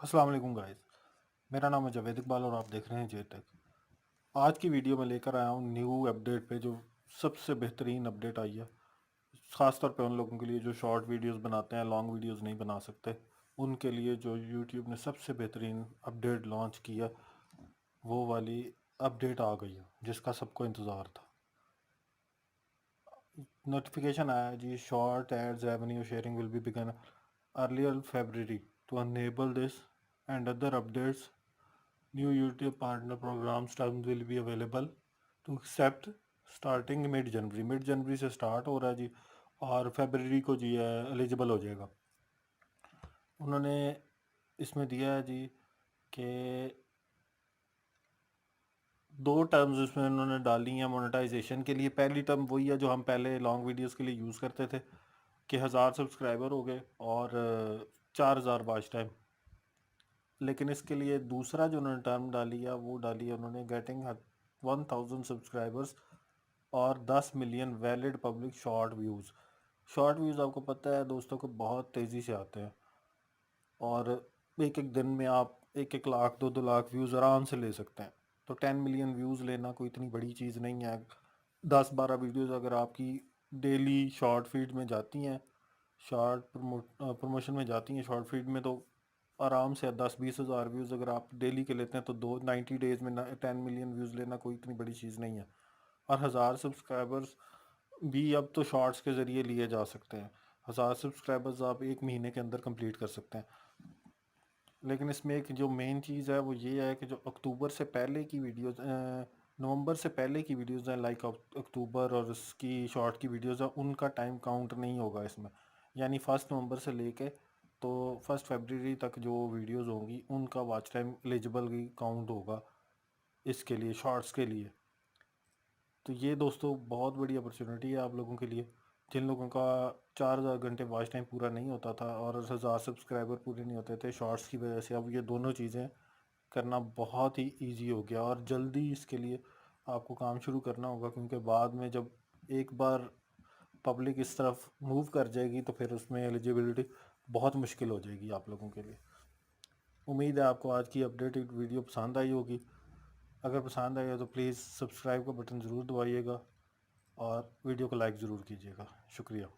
अस्सलाम वालेकुम गाइस। मेरा नाम है जावेद इकबाल और आप देख रहे हैं जे टेक। आज की वीडियो में लेकर आया हूँ न्यू अपडेट पे, जो सबसे बेहतरीन अपडेट आई है। ख़ास तौर पे उन लोगों के लिए जो शॉर्ट वीडियोस बनाते हैं, लॉन्ग वीडियोस नहीं बना सकते, उनके लिए जो यूट्यूब ने सबसे बेहतरीन अपडेट लॉन्च किया, वो वाली अपडेट आ गई है जिसका सबको इंतज़ार था। नोटिफिकेशन आया है जी, short ads revenue sharing will be begin earlier February to enable this and other updates. New YouTube partner programs terms will be available to accept starting mid January. Mid जनवरी से स्टार्ट हो रहा है जी, और फरवरी को जी एलिजिबल हो जाएगा। उन्होंने इसमें दिया है जी कि दो टर्म्स इसमें उन्होंने डाली हैं मोनेटाइजेशन के लिए। पहली टर्म वही है जो हम पहले लॉन्ग वीडियोस के लिए यूज़ करते थे कि 1000 सब्सक्राइबर हो गए और 4000 वॉच टाइम। लेकिन इसके लिए दूसरा जो उन्होंने टर्म डाली है वो डाली है उन्होंने गेटिंग 1000 सब्सक्राइबर्स और 10 million valid public short views. Short views आपको पता है दोस्तों को बहुत तेज़ी से आते हैं, और एक एक दिन में आप 1-1 लाख 2-2 लाख व्यूज़ आराम से ले सकते हैं। तो 10 मिलियन व्यूज़ लेना कोई इतनी बड़ी चीज़ नहीं है। 10-12 वीडियोज़ अगर आपकी डेली शॉर्ट फीड में जाती हैं, शॉर्ट प्रमोशन में जाती हैं शॉर्ट फीड में, तो आराम से 10-20 हज़ार व्यूज़ अगर आप डेली के लेते हैं तो 90 डेज़ में 10 मिलियन व्यूज़ लेना कोई इतनी बड़ी चीज़ नहीं है। और 1000 सब्सक्राइबर्स भी अब तो शॉर्ट्स के ज़रिए लिए जा सकते हैं। 1000 सब्सक्राइबर्स आप एक महीने के अंदर कंप्लीट कर सकते हैं। लेकिन इसमें एक जो मेन चीज़ है वो ये है कि जो अक्टूबर से पहले की वीडियोज़, नवंबर से पहले की वीडियोज़ हैं, लाइक अक्टूबर और इसकी शॉर्ट की वीडियोज़ हैं, उनका टाइम काउंट नहीं होगा इसमें। यानी 1 नवंबर से लेके तो 1 फरवरी तक जो वीडियोज़ होंगी उनका वॉच टाइम एलिजिबल ही काउंट होगा इसके लिए, शॉर्ट्स के लिए। तो ये दोस्तों बहुत बड़ी अपॉर्चुनिटी है आप लोगों के लिए, जिन लोगों का 4000 घंटे वॉच टाइम पूरा नहीं होता था और 1000 सब्सक्राइबर पूरे नहीं होते थे शॉर्ट्स की वजह से। अब ये दोनों चीज़ें करना बहुत ही इजी हो गया, और जल्दी इसके लिए आपको काम शुरू करना होगा, क्योंकि बाद में जब एक बार पब्लिक इस तरफ मूव कर जाएगी तो फिर उसमें एलिजिबिलिटी बहुत मुश्किल हो जाएगी आप लोगों के लिए। उम्मीद है आपको आज की अपडेटेड वीडियो पसंद आई होगी। अगर पसंद आई हो तो प्लीज़ सब्सक्राइब का बटन ज़रूर दबाइएगा और वीडियो को लाइक ज़रूर कीजिएगा। शुक्रिया।